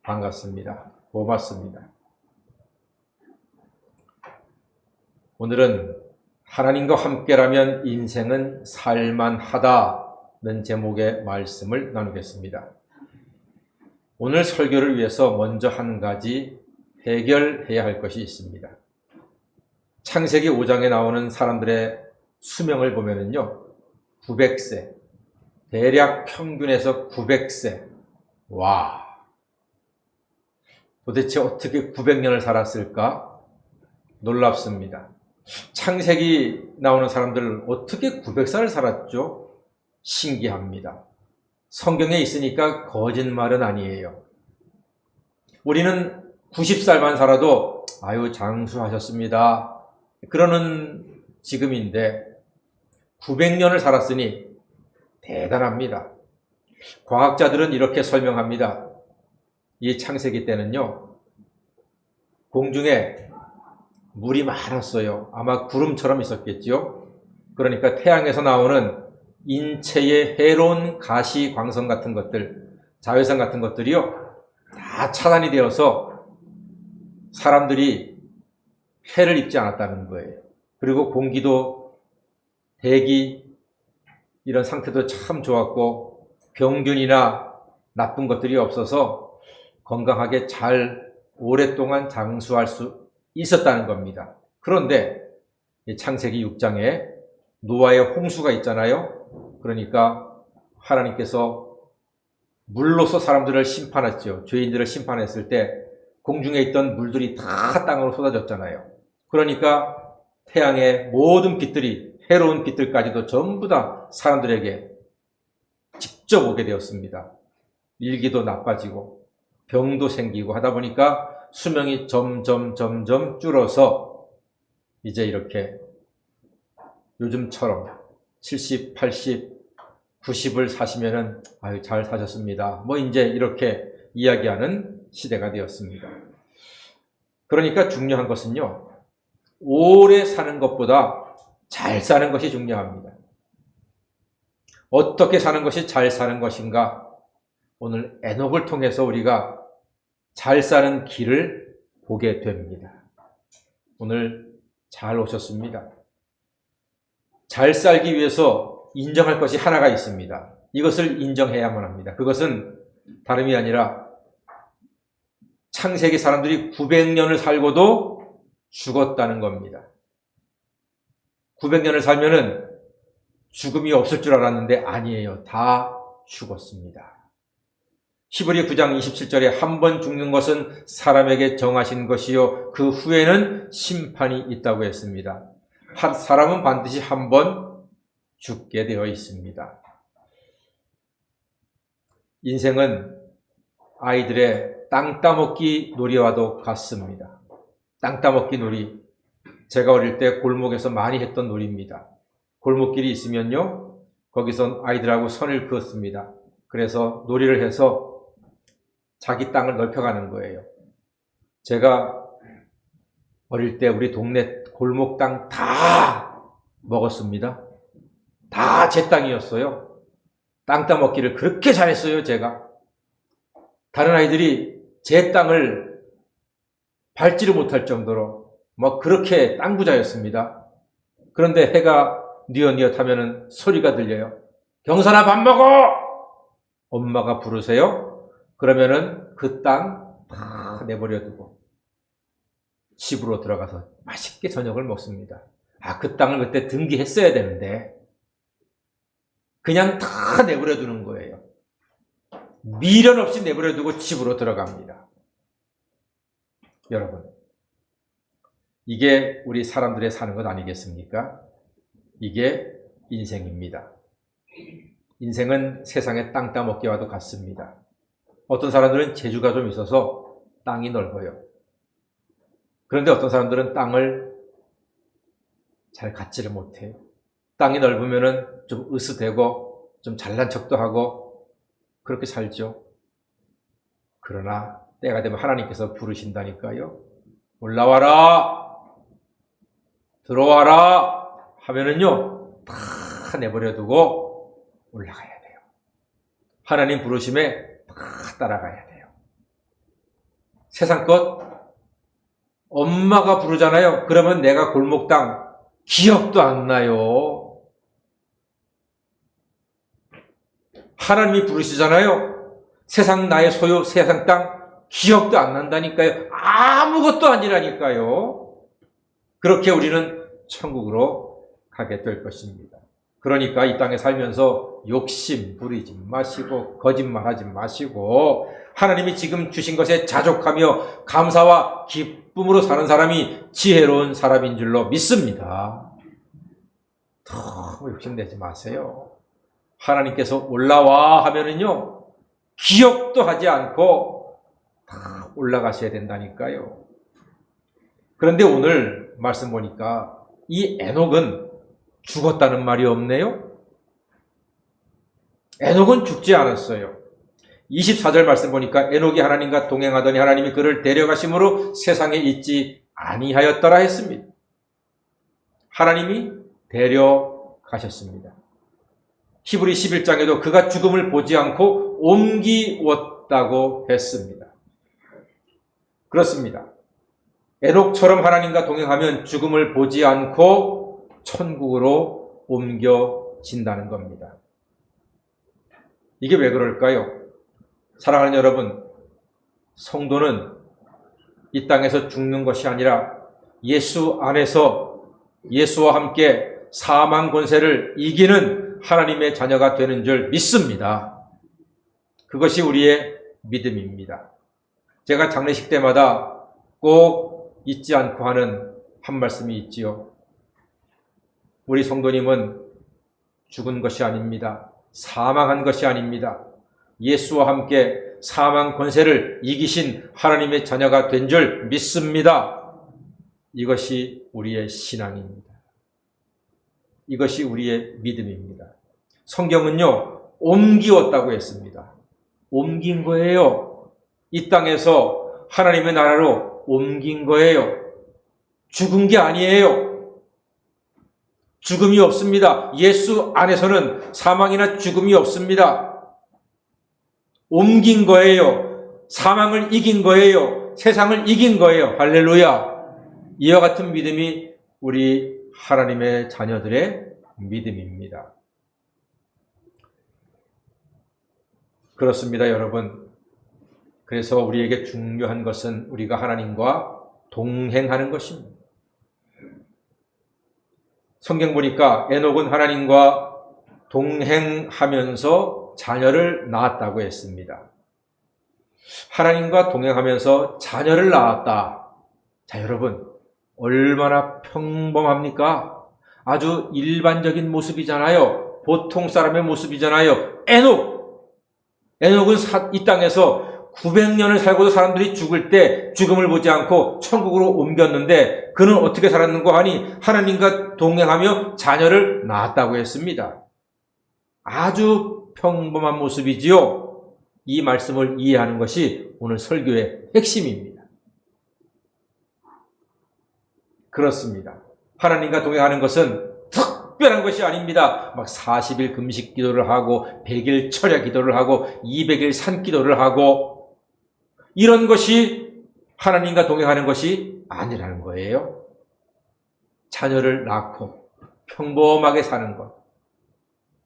반갑습니다. 고맙습니다. 오늘은 하나님과 함께라면 인생은 살만하다는 제목의 말씀을 나누겠습니다. 오늘 설교를 위해서 먼저 한 가지 해결해야 할 것이 있습니다. 창세기 5장에 나오는 사람들의 수명을 보면은요, 900세, 대략 평균에서 900세. 와, 도대체 어떻게 900년을 살았을까? 놀랍습니다. 창세기 나오는 사람들 어떻게 900살을 살았죠? 신기합니다. 성경에 있으니까 거짓말은 아니에요. 우리는 90살만 살아도 아유 장수하셨습니다 그러는 지금인데 900년을 살았으니 대단합니다. 과학자들은 이렇게 설명합니다. 이 창세기 때는요, 공중에 물이 많았어요. 아마 구름처럼 있었겠죠. 그러니까 태양에서 나오는 인체에 해로운 가시 광선 같은 것들, 자외선 같은 것들이요, 다 차단이 되어서 사람들이 해를 입지 않았다는 거예요. 그리고 공기도, 대기, 이런 상태도 참 좋았고 병균이나 나쁜 것들이 없어서 건강하게 잘 오랫동안 장수할 수 있었다는 겁니다. 그런데 창세기 6장에 노아의 홍수가 있잖아요. 그러니까 하나님께서 물로서 사람들을 심판했죠. 죄인들을 심판했을 때 공중에 있던 물들이 다 땅으로 쏟아졌잖아요. 그러니까 태양의 모든 빛들이, 해로운 빛들까지도 전부 다 사람들에게 직접 오게 되었습니다. 일기도 나빠지고 병도 생기고 하다 보니까 수명이 점점 줄어서 이제 이렇게 요즘처럼 70, 80, 90을 사시면은 아유 잘 사셨습니다. 뭐 이제 이렇게 이야기하는 시대가 되었습니다. 그러니까 중요한 것은요, 오래 사는 것보다 잘 사는 것이 중요합니다. 어떻게 사는 것이 잘 사는 것인가? 오늘 에녹을 통해서 우리가 잘 사는 길을 보게 됩니다. 오늘 잘 오셨습니다. 잘 살기 위해서 인정할 것이 하나가 있습니다. 이것을 인정해야만 합니다. 그것은 다름이 아니라 창세기 사람들이 900년을 살고도 죽었다는 겁니다. 900년을 살면은 죽음이 없을 줄 알았는데 아니에요. 다 죽었습니다. 히브리 9장 27절에 한 번 죽는 것은 사람에게 정하신 것이요 그 후에는 심판이 있다고 했습니다. 사람은 반드시 한 번 죽게 되어 있습니다. 인생은 아이들의 땅 따먹기 놀이와도 같습니다. 땅 따먹기 놀이, 제가 어릴 때 골목에서 많이 했던 놀이입니다. 골목길이 있으면요, 거기서 아이들하고 선을 그었습니다. 그래서 놀이를 해서 자기 땅을 넓혀가는 거예요. 제가 어릴 때 우리 동네 골목 땅 다 먹었습니다. 다 제 땅이었어요. 땅 따먹기를 그렇게 잘했어요, 제가. 다른 아이들이 제 땅을 밟지를 못할 정도로 뭐 그렇게 땅 부자였습니다. 그런데 해가 뉘엿뉘엿 하면은 소리가 들려요. 경선아 밥 먹어! 엄마가 부르세요. 그러면은 그 땅 다 내버려두고 집으로 들어가서 맛있게 저녁을 먹습니다. 아, 그 땅을 그때 등기했어야 되는데 그냥 다 내버려두는 거예요. 미련 없이 내버려두고 집으로 들어갑니다. 여러분, 이게 우리 사람들의 사는 것 아니겠습니까? 이게 인생입니다. 인생은 세상의 땅 따먹기와도 같습니다. 어떤 사람들은 재주가 좀 있어서 땅이 넓어요. 그런데 어떤 사람들은 땅을 잘 갖지를 못해요. 땅이 넓으면은 좀 으스대고 좀 잘난 척도 하고 그렇게 살죠. 그러나 때가 되면 하나님께서 부르신다니까요. 올라와라, 들어와라 하면은요, 다 내버려두고 올라가야 돼요. 하나님 부르심에 다 따라가야 돼요. 세상 것 엄마가 부르잖아요. 그러면 내가 골목당 기억도 안 나요. 하나님이 부르시잖아요. 세상 나의 소유, 세상 땅 기억도 안 난다니까요. 아무것도 아니라니까요. 그렇게 우리는 천국으로 가게 될 것입니다. 그러니까 이 땅에 살면서 욕심 부리지 마시고 거짓말하지 마시고 하나님이 지금 주신 것에 자족하며 감사와 기쁨으로 사는 사람이 지혜로운 사람인 줄로 믿습니다. 너무 욕심내지 마세요. 하나님께서 올라와 하면은요, 기억도 하지 않고 다 올라가셔야 된다니까요. 그런데 오늘 말씀 보니까 이 에녹은 죽었다는 말이 없네요. 에녹은 죽지 않았어요. 24절 말씀 보니까 에녹이 하나님과 동행하더니 하나님이 그를 데려가심으로 세상에 있지 아니하였더라 했습니다. 하나님이 데려가셨습니다. 히브리 11장에도 그가 죽음을 보지 않고 옮기웠다고 했습니다. 그렇습니다. 에녹처럼 하나님과 동행하면 죽음을 보지 않고 천국으로 옮겨진다는 겁니다. 이게 왜 그럴까요? 사랑하는 여러분, 성도는 이 땅에서 죽는 것이 아니라 예수 안에서 예수와 함께 사망 권세를 이기는 하나님의 자녀가 되는 줄 믿습니다. 그것이 우리의 믿음입니다. 제가 장례식 때마다 꼭 잊지 않고 하는 한 말씀이 있지요. 우리 성도님은 죽은 것이 아닙니다. 사망한 것이 아닙니다. 예수와 함께 사망 권세를 이기신 하나님의 자녀가 된 줄 믿습니다. 이것이 우리의 신앙입니다. 이것이 우리의 믿음입니다. 성경은요, 옮기웠다고 했습니다. 옮긴 거예요. 이 땅에서 하나님의 나라로 옮긴 거예요. 죽은 게 아니에요. 죽음이 없습니다. 예수 안에서는 사망이나 죽음이 없습니다. 옮긴 거예요. 사망을 이긴 거예요. 세상을 이긴 거예요. 할렐루야. 이와 같은 믿음이 우리 하나님의 자녀들의 믿음입니다. 그렇습니다, 여러분. 그래서 우리에게 중요한 것은 우리가 하나님과 동행하는 것입니다. 성경 보니까 에녹은 하나님과 동행하면서 자녀를 낳았다고 했습니다. 하나님과 동행하면서 자녀를 낳았다. 자, 여러분, 얼마나 평범합니까? 아주 일반적인 모습이잖아요. 보통 사람의 모습이잖아요. 에녹은 이 땅에서 900년을 살고도 사람들이 죽을 때 죽음을 보지 않고 천국으로 옮겼는데 그는 어떻게 살았는가 하니 하나님과 동행하며 자녀를 낳았다고 했습니다. 아주 평범한 모습이지요. 이 말씀을 이해하는 것이 오늘 설교의 핵심입니다. 그렇습니다. 하나님과 동행하는 것은 특별한 것이 아닙니다. 막 40일 금식 기도를 하고 100일 철야 기도를 하고 200일 산 기도를 하고 이런 것이 하나님과 동행하는 것이 아니라는 거예요. 자녀를 낳고 평범하게 사는 것,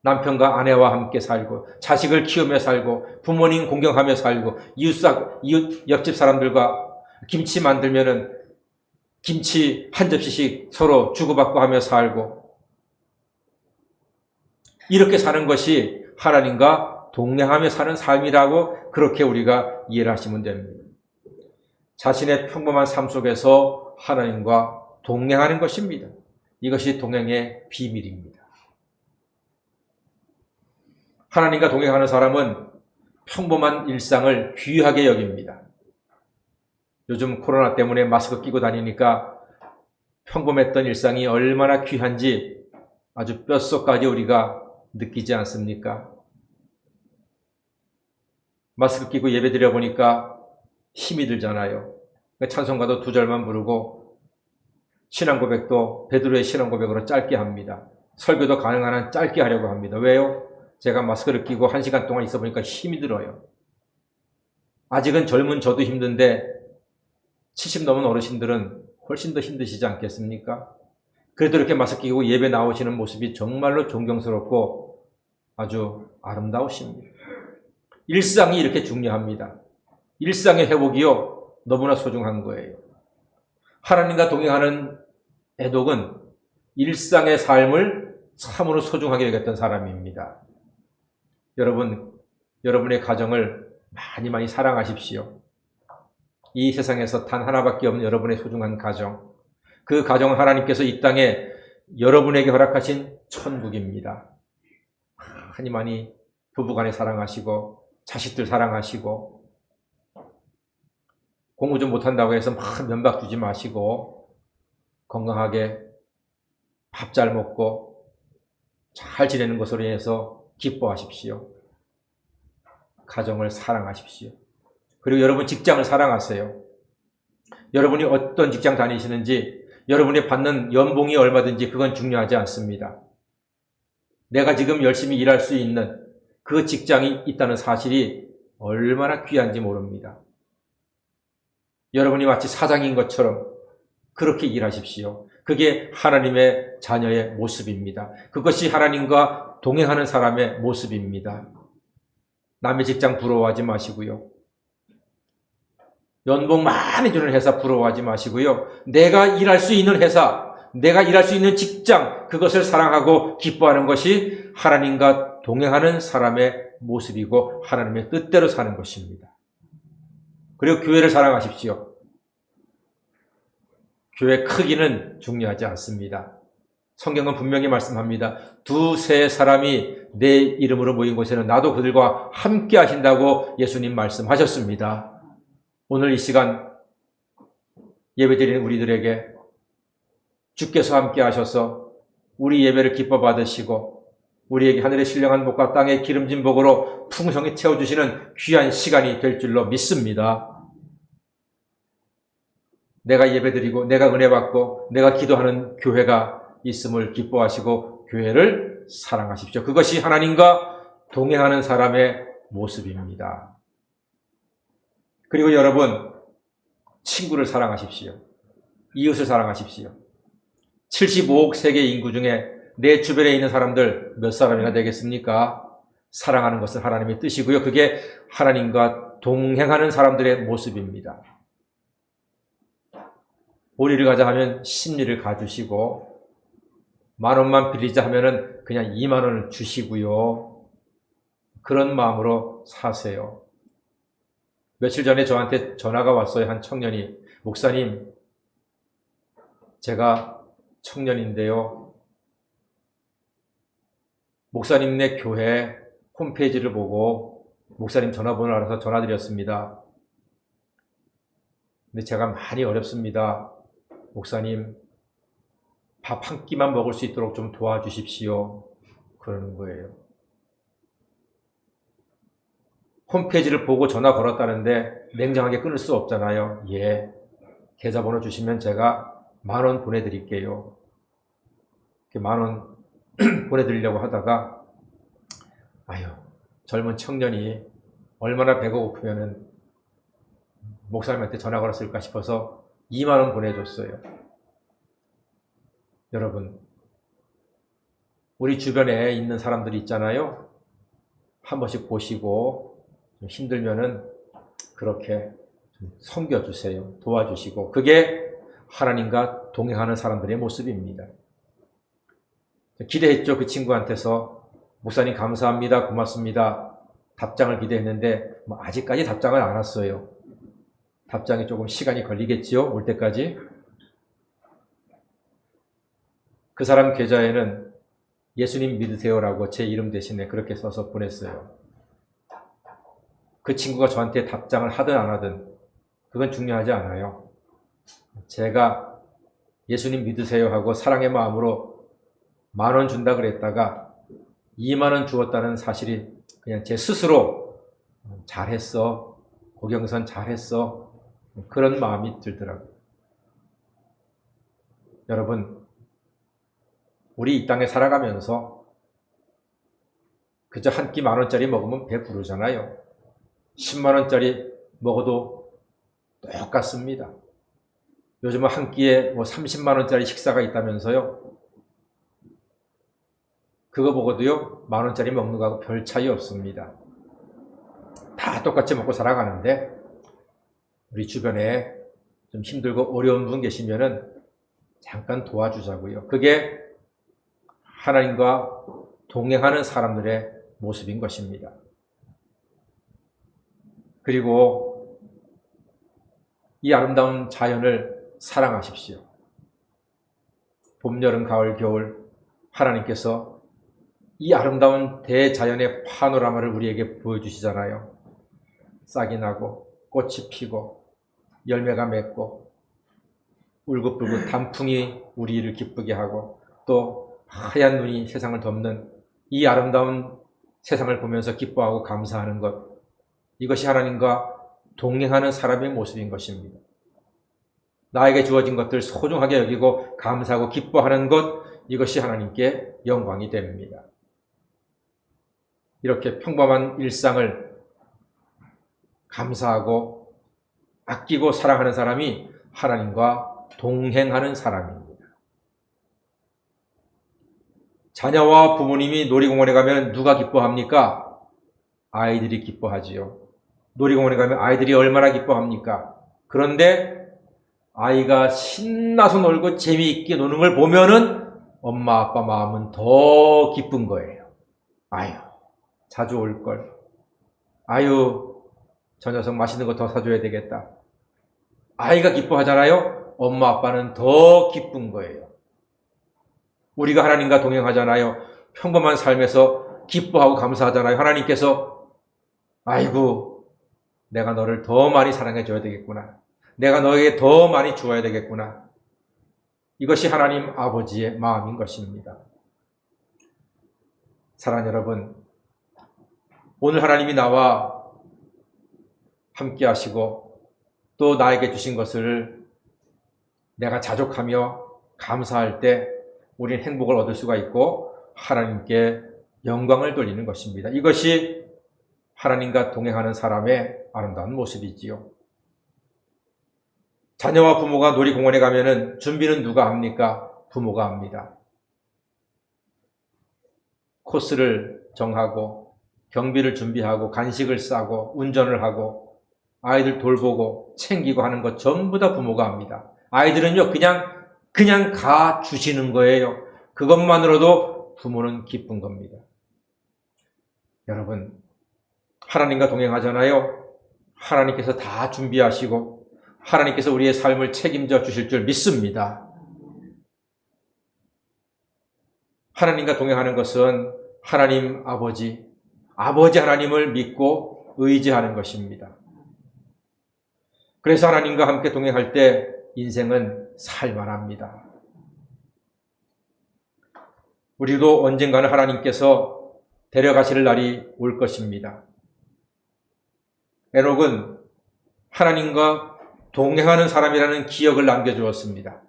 남편과 아내와 함께 살고 자식을 키우며 살고 부모님 공경하며 살고 이웃 옆집 사람들과 김치 만들면은 김치 한 접시씩 서로 주고받고 하며 살고 이렇게 사는 것이 하나님과 동행하며 사는 삶이라고 그렇게 우리가 이해를 하시면 됩니다. 자신의 평범한 삶 속에서 하나님과 동행하는 것입니다. 이것이 동행의 비밀입니다. 하나님과 동행하는 사람은 평범한 일상을 귀하게 여깁니다. 요즘 코로나 때문에 마스크 끼고 다니니까 평범했던 일상이 얼마나 귀한지 아주 뼛속까지 우리가 느끼지 않습니까? 마스크 끼고 예배 드려보니까 힘이 들잖아요. 찬송가도 2절만 부르고 신앙 고백도 베드로의 신앙 고백으로 짧게 합니다. 설교도 가능한 한 짧게 하려고 합니다. 왜요? 제가 마스크를 끼고 1시간 동안 있어 보니까 힘이 들어요. 아직은 젊은 저도 힘든데 70 넘은 어르신들은 훨씬 더 힘드시지 않겠습니까? 그래도 이렇게 마스크 끼고 예배 나오시는 모습이 정말로 존경스럽고 아주 아름다우십니다. 일상이 이렇게 중요합니다. 일상의 회복이요, 너무나 소중한 거예요. 하나님과 동행하는 에녹은 일상의 삶을 참으로 소중하게 여겼던 사람입니다. 여러분, 여러분의 가정을 많이 사랑하십시오. 이 세상에서 단 하나밖에 없는 여러분의 소중한 가정, 그 가정은 하나님께서 이 땅에 여러분에게 허락하신 천국입니다. 많이 부부간에 사랑하시고 자식들 사랑하시고, 공부 좀 못한다고 해서 막 면박 주지 마시고 건강하게 밥 잘 먹고 잘 지내는 것으로 인해서 기뻐하십시오. 가정을 사랑하십시오. 그리고 여러분 직장을 사랑하세요. 여러분이 어떤 직장 다니시는지, 여러분이 받는 연봉이 얼마든지 그건 중요하지 않습니다. 내가 지금 열심히 일할 수 있는 그 직장이 있다는 사실이 얼마나 귀한지 모릅니다. 여러분이 마치 사장인 것처럼 그렇게 일하십시오. 그게 하나님의 자녀의 모습입니다. 그것이 하나님과 동행하는 사람의 모습입니다. 남의 직장 부러워하지 마시고요. 연봉 많이 주는 회사 부러워하지 마시고요. 내가 일할 수 있는 회사, 내가 일할 수 있는 직장, 그것을 사랑하고 기뻐하는 것이 하나님과 동행하는 사람의 모습이고 하나님의 뜻대로 사는 것입니다. 그리고 교회를 사랑하십시오. 교회 크기는 중요하지 않습니다. 성경은 분명히 말씀합니다. 두세 사람이 내 이름으로 모인 곳에는 나도 그들과 함께 하신다고 예수님 말씀하셨습니다. 오늘 이 시간 예배드리는 우리들에게 주께서 함께 하셔서 우리 예배를 기뻐 받으시고 우리에게 하늘의 신령한 복과 땅의 기름진 복으로 풍성히 채워주시는 귀한 시간이 될 줄로 믿습니다. 내가 예배드리고 내가 은혜 받고 내가 기도하는 교회가 있음을 기뻐하시고 교회를 사랑하십시오. 그것이 하나님과 동행하는 사람의 모습입니다. 그리고 여러분, 친구를 사랑하십시오. 이웃을 사랑하십시오. 75억 세계 인구 중에 내 주변에 있는 사람들 몇 사람이나 되겠습니까? 사랑하는 것은 하나님의 뜻이고요. 그게 하나님과 동행하는 사람들의 모습입니다. 보리를 가자 하면 10리를 가주시고 10,000원만 빌리자 하면은 그냥 20,000원을 주시고요. 그런 마음으로 사세요. 며칠 전에 저한테 전화가 왔어요. 한 청년이, 목사님, 제가 청년인데요. 목사님네 교회 홈페이지를 보고 목사님 전화번호를 알아서 전화드렸습니다. 근데 제가 많이 어렵습니다. 목사님, 밥 한 끼만 먹을 수 있도록 좀 도와주십시오. 그러는 거예요. 홈페이지를 보고 전화 걸었다는데 냉정하게 끊을 수 없잖아요. 예, 계좌번호 주시면 제가 10,000원 보내드릴게요. 이렇게 10,000원 보내드리려고 하다가 아유, 젊은 청년이 얼마나 배가 고프면은 목사님한테 전화 걸었을까 싶어서 20,000원 보내줬어요. 여러분, 우리 주변에 있는 사람들이 있잖아요. 한 번씩 보시고 좀 힘들면은 그렇게 좀 섬겨주세요. 도와주시고. 그게 하나님과 동행하는 사람들의 모습입니다. 기대했죠. 그 친구한테서 목사님 감사합니다. 고맙습니다. 답장을 기대했는데 아직까지 답장을 안 왔어요. 답장이 조금 시간이 걸리겠지요. 올 때까지. 그 사람 계좌에는 예수님 믿으세요라고 제 이름 대신에 그렇게 써서 보냈어요. 그 친구가 저한테 답장을 하든 안 하든 그건 중요하지 않아요. 제가 예수님 믿으세요 하고 사랑의 마음으로 10,000원 준다 그랬다가 20,000원 주었다는 사실이 그냥 제 스스로 잘했어, 고경선 잘했어, 그런 마음이 들더라고요. 여러분, 우리 이 땅에 살아가면서 그저 한 끼 10,000원짜리 먹으면 배 부르잖아요. 100,000원짜리 먹어도 똑같습니다. 요즘은 한 끼에 뭐 30만 원짜리 식사가 있다면서요. 그거 보고도요, 10,000원짜리 먹는 거하고 별 차이 없습니다. 다 똑같이 먹고 살아가는데, 우리 주변에 좀 힘들고 어려운 분 계시면은 잠깐 도와주자고요. 그게 하나님과 동행하는 사람들의 모습인 것입니다. 그리고 이 아름다운 자연을 사랑하십시오. 봄, 여름, 가을, 겨울 하나님께서 이 아름다운 대자연의 파노라마를 우리에게 보여주시잖아요. 싹이 나고 꽃이 피고 열매가 맺고 울긋불긋 단풍이 우리를 기쁘게 하고 또 하얀 눈이 세상을 덮는 이 아름다운 세상을 보면서 기뻐하고 감사하는 것, 이것이 하나님과 동행하는 사람의 모습인 것입니다. 나에게 주어진 것들 소중하게 여기고 감사하고 기뻐하는 것, 이것이 하나님께 영광이 됩니다. 이렇게 평범한 일상을 감사하고 아끼고 사랑하는 사람이 하나님과 동행하는 사람입니다. 자녀와 부모님이 놀이공원에 가면 누가 기뻐합니까? 아이들이 기뻐하지요. 놀이공원에 가면 아이들이 얼마나 기뻐합니까? 그런데 아이가 신나서 놀고 재미있게 노는 걸 보면은 엄마 아빠 마음은 더 기쁜 거예요. 아유, 자주 올걸. 아유, 저 녀석 맛있는 거 더 사줘야 되겠다. 아이가 기뻐하잖아요. 엄마 아빠는 더 기쁜 거예요. 우리가 하나님과 동행하잖아요. 평범한 삶에서 기뻐하고 감사하잖아요. 하나님께서 아이고, 내가 너를 더 많이 사랑해 줘야 되겠구나. 내가 너에게 더 많이 주어야 되겠구나. 이것이 하나님 아버지의 마음인 것입니다. 사랑하는 여러분, 오늘 하나님이 나와 함께 하시고 또 나에게 주신 것을 내가 자족하며 감사할 때 우리는 행복을 얻을 수가 있고 하나님께 영광을 돌리는 것입니다. 이것이 하나님과 동행하는 사람의 아름다운 모습이지요. 자녀와 부모가 놀이공원에 가면은 준비는 누가 합니까? 부모가 합니다. 코스를 정하고 경비를 준비하고 간식을 싸고 운전을 하고 아이들 돌보고 챙기고 하는 것 전부 다 부모가 합니다. 아이들은요 그냥 가 주시는 거예요. 그것만으로도 부모는 기쁜 겁니다. 여러분, 하나님과 동행하잖아요. 하나님께서 다 준비하시고 하나님께서 우리의 삶을 책임져 주실 줄 믿습니다. 하나님과 동행하는 것은 하나님 아버지 하나님을 믿고 의지하는 것입니다. 그래서 하나님과 함께 동행할 때 인생은 살만합니다. 우리도 언젠가는 하나님께서 데려가실 날이 올 것입니다. 에녹은 하나님과 동행하는 사람이라는 기억을 남겨주었습니다.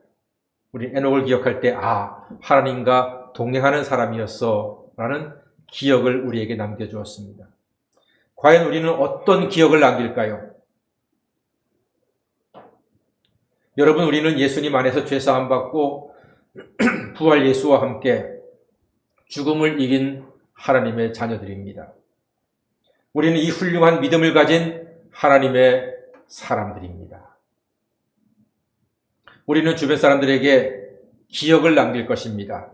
우리 에녹을 기억할 때 하나님과 동행하는 사람이었어 라는 기억을 우리에게 남겨주었습니다. 과연 우리는 어떤 기억을 남길까요? 여러분, 우리는 예수님 안에서 죄사함 받고 부활 예수와 함께 죽음을 이긴 하나님의 자녀들입니다. 우리는 이 훌륭한 믿음을 가진 하나님의 사람들입니다. 우리는 주변 사람들에게 기억을 남길 것입니다.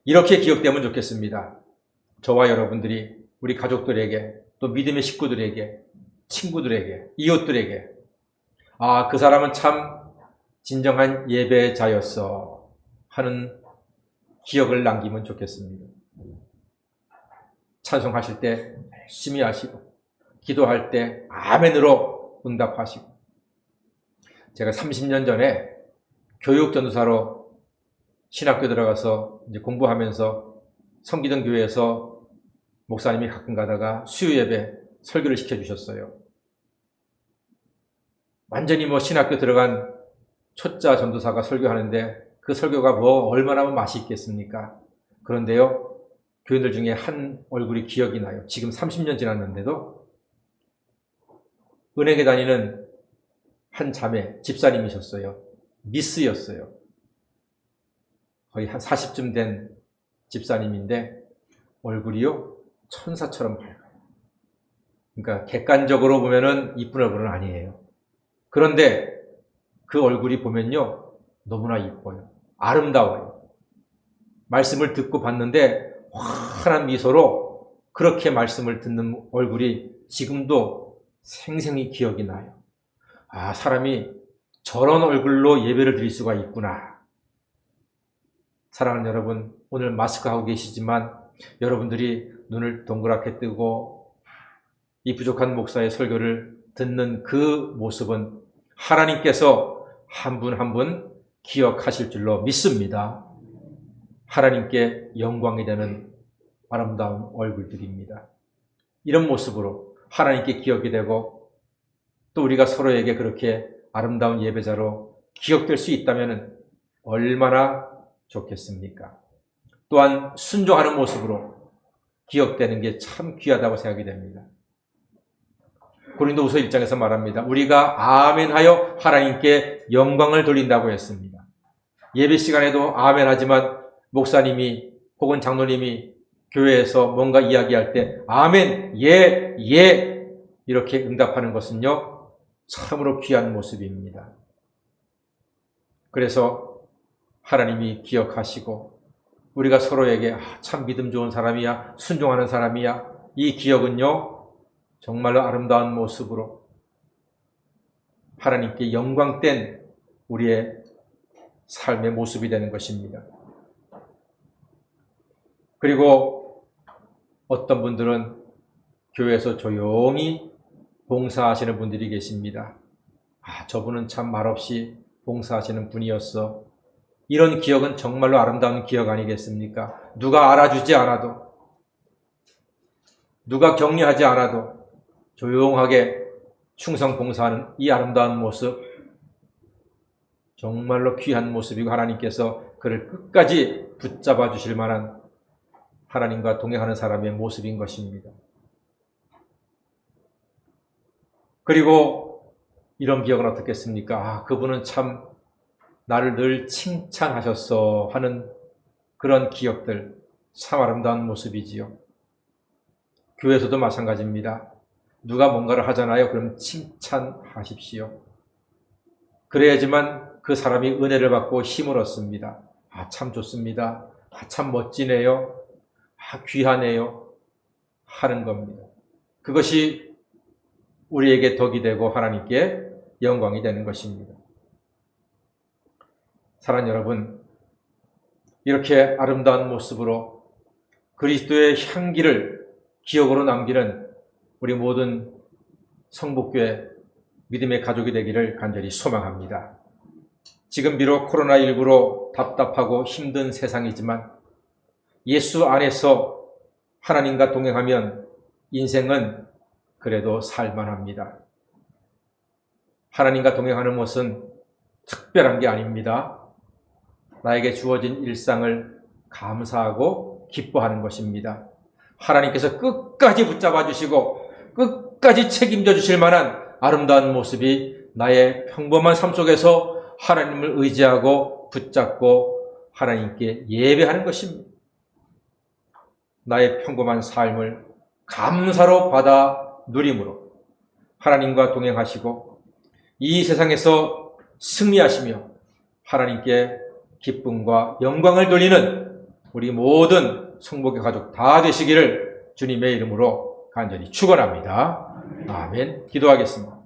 이렇게 기억되면 좋겠습니다. 저와 여러분들이 우리 가족들에게 또 믿음의 식구들에게 친구들에게 이웃들에게 그 사람은 참 진정한 예배자였어 하는 기억을 남기면 좋겠습니다. 찬송하실 때 열심히 하시고 기도할 때 아멘으로 응답하시고 제가 30년 전에 교육전도사로 신학교 들어가서 이제 공부하면서 섬기던 교회에서 목사님이 가끔 가다가 수요 예배 설교를 시켜주셨어요. 완전히 신학교 들어간 초짜 전도사가 설교하는데 그 설교가 얼마나 맛이 있겠습니까? 그런데요, 교인들 중에 한 얼굴이 기억이 나요. 지금 30년 지났는데도 은행에 다니는 한 자매, 집사님이셨어요. 미스였어요. 거의 한 40쯤 된 집사님인데 얼굴이요 천사처럼 밝아요. 그러니까 객관적으로 보면은 이쁜 얼굴은 아니에요. 그런데 그 얼굴이 보면요 너무나 이뻐요. 아름다워요. 말씀을 듣고 봤는데 환한 미소로 그렇게 말씀을 듣는 얼굴이 지금도 생생히 기억이 나요. 아, 사람이 저런 얼굴로 예배를 드릴 수가 있구나. 사랑하는 여러분, 오늘 마스크 하고 계시지만 여러분들이 눈을 동그랗게 뜨고 이 부족한 목사의 설교를 듣는 그 모습은 하나님께서 한 분 한 분 기억하실 줄로 믿습니다. 하나님께 영광이 되는 아름다운 얼굴들입니다. 이런 모습으로 하나님께 기억이 되고 또 우리가 서로에게 그렇게 아름다운 예배자로 기억될 수 있다면 얼마나 좋겠습니까? 또한 순종하는 모습으로 기억되는 게 참 귀하다고 생각이 됩니다. 고린도후서 1장에서 말합니다. 우리가 아멘하여 하나님께 영광을 돌린다고 했습니다. 예배 시간에도 아멘하지만 목사님이 혹은 장로님이 교회에서 뭔가 이야기할 때 아멘, 예, 예 이렇게 응답하는 것은요 참으로 귀한 모습입니다. 그래서 하나님이 기억하시고 우리가 서로에게 참 믿음 좋은 사람이야, 순종하는 사람이야, 이 기억은요 정말로 아름다운 모습으로 하나님께 영광된 우리의 삶의 모습이 되는 것입니다. 그리고 어떤 분들은 교회에서 조용히 봉사하시는 분들이 계십니다. 아, 저분은 참 말없이 봉사하시는 분이었어. 이런 기억은 정말로 아름다운 기억 아니겠습니까? 누가 알아주지 않아도, 누가 격려하지 않아도 조용하게 충성 봉사하는 이 아름다운 모습, 정말로 귀한 모습이고 하나님께서 그를 끝까지 붙잡아 주실 만한 하나님과 동행하는 사람의 모습인 것입니다. 그리고 이런 기억은 어떻겠습니까? 아, 그분은 참 나를 늘 칭찬하셨어 하는 그런 기억들, 참 아름다운 모습이지요. 교회에서도 마찬가지입니다. 누가 뭔가를 하잖아요. 그럼 칭찬하십시오. 그래야지만 그 사람이 은혜를 받고 힘을 얻습니다. 아, 참 좋습니다. 아, 참 멋지네요. 아, 귀하네요. 하는 겁니다. 그것이 우리에게 덕이 되고 하나님께 영광이 되는 것입니다. 사랑하는 여러분, 이렇게 아름다운 모습으로 그리스도의 향기를 기억으로 남기는 우리 모든 성복교회 믿음의 가족이 되기를 간절히 소망합니다. 지금 비록 코로나19로 답답하고 힘든 세상이지만 예수 안에서 하나님과 동행하면 인생은 그래도 살만합니다. 하나님과 동행하는 것은 특별한 게 아닙니다. 나에게 주어진 일상을 감사하고 기뻐하는 것입니다. 하나님께서 끝까지 붙잡아 주시고 끝까지 책임져 주실 만한 아름다운 모습이 나의 평범한 삶 속에서 하나님을 의지하고 붙잡고 하나님께 예배하는 것입니다. 나의 평범한 삶을 감사로 받아 누림으로 하나님과 동행하시고 이 세상에서 승리하시며 하나님께 기쁨과 영광을 돌리는 우리 모든 성복의 가족 다 되시기를 주님의 이름으로 간절히 축원합니다. 아멘. 기도하겠습니다.